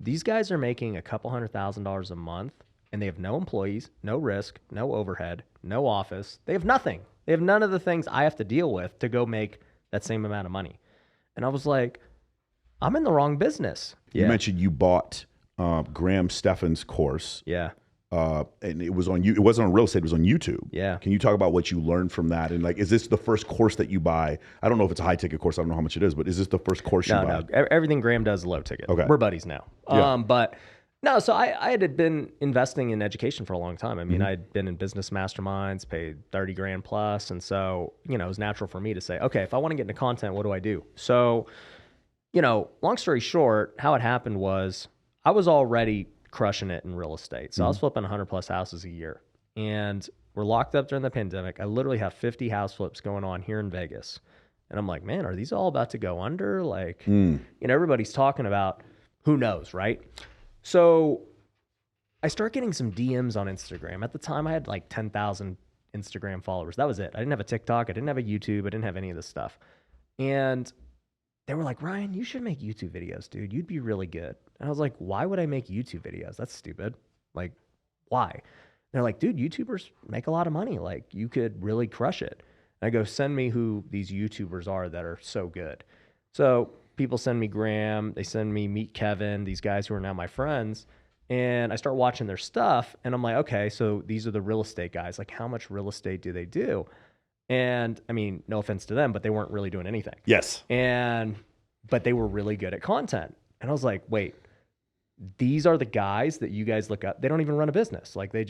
these guys are making a couple $100,000 a month and they have no employees, no risk, no overhead, no office. They have nothing. They have none of the things I have to deal with to go make that same amount of money. And I was like, I'm in the wrong business. You mentioned you bought Graham Stephan's course. Yeah. And it was on you. It wasn't on real estate. It was on YouTube. Yeah. Can you talk about what you learned from that? And like, is this the first course that you buy? I don't know if it's a high ticket course. I don't know how much it is, but is this the first course you buy? No. Everything Graham does is low ticket. Okay. We're buddies now. Yeah. But no, so I had been investing in education for a long time. I mean, I'd been in business masterminds, paid 30 grand plus. And so, it was natural for me to say, okay, if I want to get into content, what do I do? So, long story short, how it happened was I was already crushing it in real estate. So I was flipping 100 plus houses a year, and we're locked up during the pandemic. I literally have 50 house flips going on here in Vegas. And I'm like, man, are these all about to go under? Like, everybody's talking about, who knows, right? So I start getting some DMs on Instagram. At the time, I had like 10,000 Instagram followers. That was it. I didn't have a TikTok. I didn't have a YouTube. I didn't have any of this stuff. And they were like, Ryan, you should make YouTube videos, dude. You'd be really good. And I was like, why would I make YouTube videos? That's stupid. Like, why? And they're like, dude, YouTubers make a lot of money. Like, you could really crush it. And I go, send me who these YouTubers are that are so good. So people send me Graham. They send me Meet Kevin, these guys who are now my friends. And I start watching their stuff. And I'm like, okay, so these are the real estate guys. Like, how much real estate do they do? And I mean, no offense to them, but they weren't really doing anything. Yes. But they were really good at content. And I was like, wait, these are the guys that you guys look up. They don't even run a business. Like, they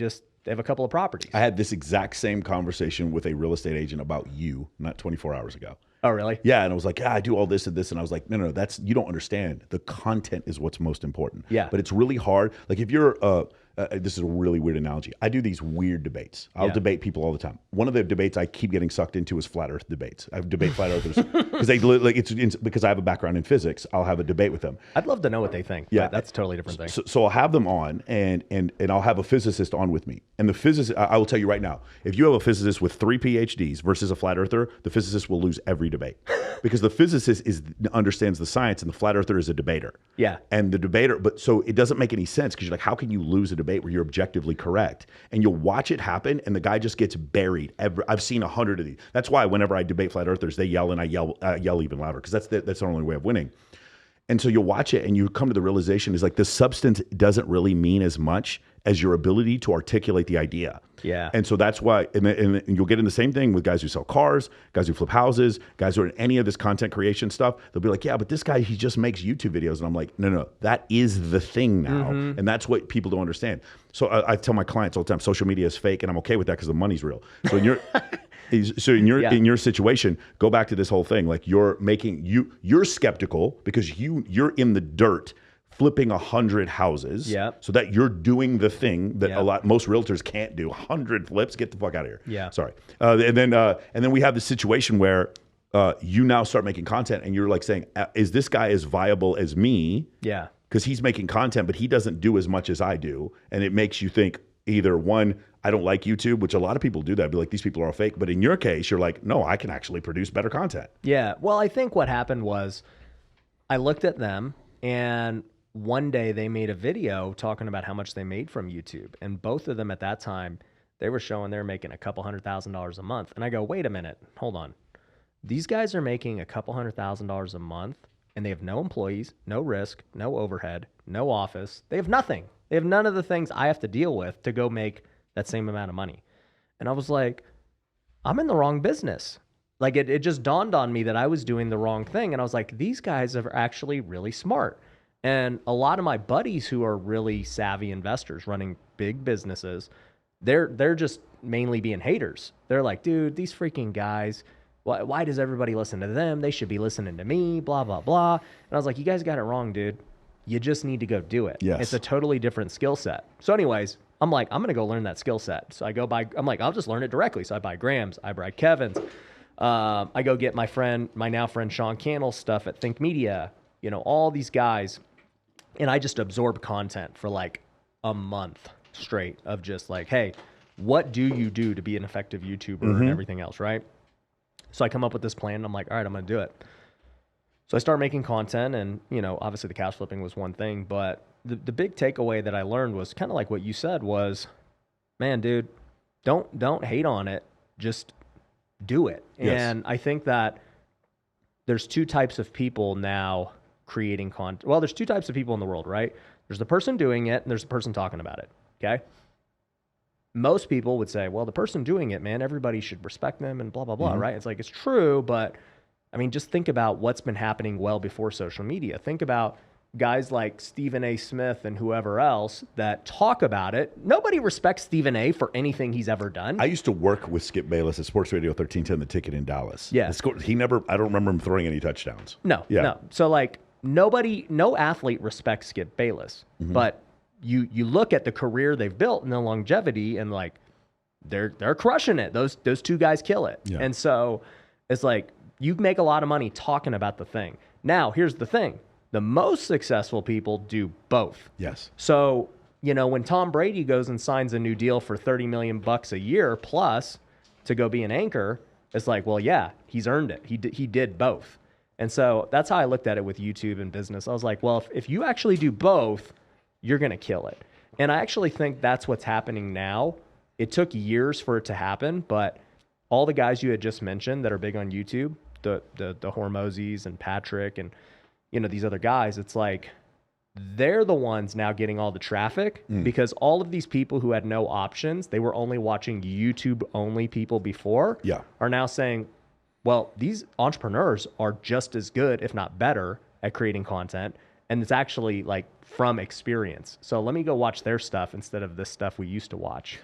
have a couple of properties. I had this exact same conversation with a real estate agent about you, not 24 hours ago. Oh, really? Yeah. And I was like, I do all this and this. And I was like, no, you don't understand. The content is what's most important. Yeah. But it's really hard. Like, if you're, this is a really weird analogy. I do these weird debates. I'll debate people all the time. One of the debates I keep getting sucked into is flat earth debates. I debate flat earthers because because I have a background in physics. I'll have a debate with them. I'd love to know what they think. Yeah. That's a totally different thing. So I'll have them on and I'll have a physicist on with me. And the physicist, I will tell you right now, if you have a physicist with 3 PhDs versus a flat earther, the physicist will lose every debate. Because the physicist understands the science and the flat earther is a debater. Yeah. And the debater, so it doesn't make any sense because you're like, how can you lose a debate where you're objectively correct? And you'll watch it happen and the guy just gets buried. I've seen 100 of these. That's why whenever I debate flat earthers, they yell and I yell even louder because that's the only way of winning. And so you'll watch it and you come to the realization is like the substance doesn't really mean as much as your ability to articulate the idea. Yeah. And so that's why, and you'll get in the same thing with guys who sell cars, guys who flip houses, guys who are in any of this content creation stuff. They'll be like, yeah, but this guy, he just makes YouTube videos. And I'm like, no, that is the thing now. And that's what people don't understand. So I tell my clients all the time, social media is fake, and I'm okay with that because the money's real. So in your situation, go back to this whole thing. Like you're skeptical because you're in the dirt flipping 100 houses, so that you're doing the thing that most realtors can't do. 100 flips, get the fuck out of here. Yeah. Sorry. And then we have the situation where you now start making content, and you're like saying, "Is this guy as viable as me?" Yeah. Because he's making content, but he doesn't do as much as I do, and it makes you think either one, I don't like YouTube, which a lot of people do that. Be like, these people are all fake. But in your case, you're like, no, I can actually produce better content. Yeah. Well, I think what happened was I looked at them and one day they made a video talking about how much they made from YouTube. And both of them at that time, they were showing they're making a couple $100,000 a month. And I go, wait a minute, hold on. These guys are making a couple $100,000 a month and they have no employees, no risk, no overhead, no office. They have nothing. They have none of the things I have to deal with to go make that same amount of money. And I was like, I'm in the wrong business. Like it just dawned on me that I was doing the wrong thing. And I was like, these guys are actually really smart. And a lot of my buddies who are really savvy investors running big businesses, they're just mainly being haters. They're like, dude, these freaking guys, why does everybody listen to them? They should be listening to me, blah, blah, blah. And I was like, you guys got it wrong, dude. You just need to go do it. Yes. It's a totally different skill set. So anyways, I'm like, I'm going to go learn that skill set. So I'm like, I'll just learn it directly. So I buy Graham's, I buy Kevin's. I go get my now friend Sean Cannell's stuff at Think Media, all these guys. And I just absorb content for like a month straight of just like, hey, what do you do to be an effective YouTuber and everything else, right? So I come up with this plan and I'm like, all right, I'm going to do it. So I start making content and, obviously the couch flipping was one thing, but the big takeaway that I learned was kind of like what you said was, man, dude, don't hate on it. Just do it. Yes. And I think that there's two types of people now creating content. Well, there's two types of people in the world, right? There's the person doing it and there's the person talking about it. Okay. Most people would say, well, the person doing it, man, everybody should respect them and blah, blah, blah, right? It's like, it's true, but I mean, just think about what's been happening well before social media. Think about guys like Stephen A. Smith and whoever else that talk about it. Nobody respects Stephen A. for anything he's ever done. I used to work with Skip Bayless at Sports Radio 1310 The Ticket in Dallas. Yeah. He never, I don't remember him throwing any touchdowns. No. So like no athlete respects Skip Bayless, but you look at the career they've built and the longevity and like they're crushing it. Those two guys kill it. Yeah. And so it's like you make a lot of money talking about the thing. Now, here's the thing. The most successful people do both. Yes. So, when Tom Brady goes and signs a new deal for $30 million a year plus to go be an anchor, it's like, well, yeah, he's earned it. He did both. And so that's how I looked at it with YouTube and business. I was like, well, if you actually do both, you're going to kill it. And I actually think that's what's happening now. It took years for it to happen, but all the guys you had just mentioned that are big on YouTube, the Hormozis and Patrick and these other guys, it's like they're the ones now getting all the traffic because all of these people who had no options, they were only watching YouTube only people before, are now saying, well, these entrepreneurs are just as good, if not better, at creating content. And it's actually like from experience. So let me go watch their stuff instead of the stuff we used to watch.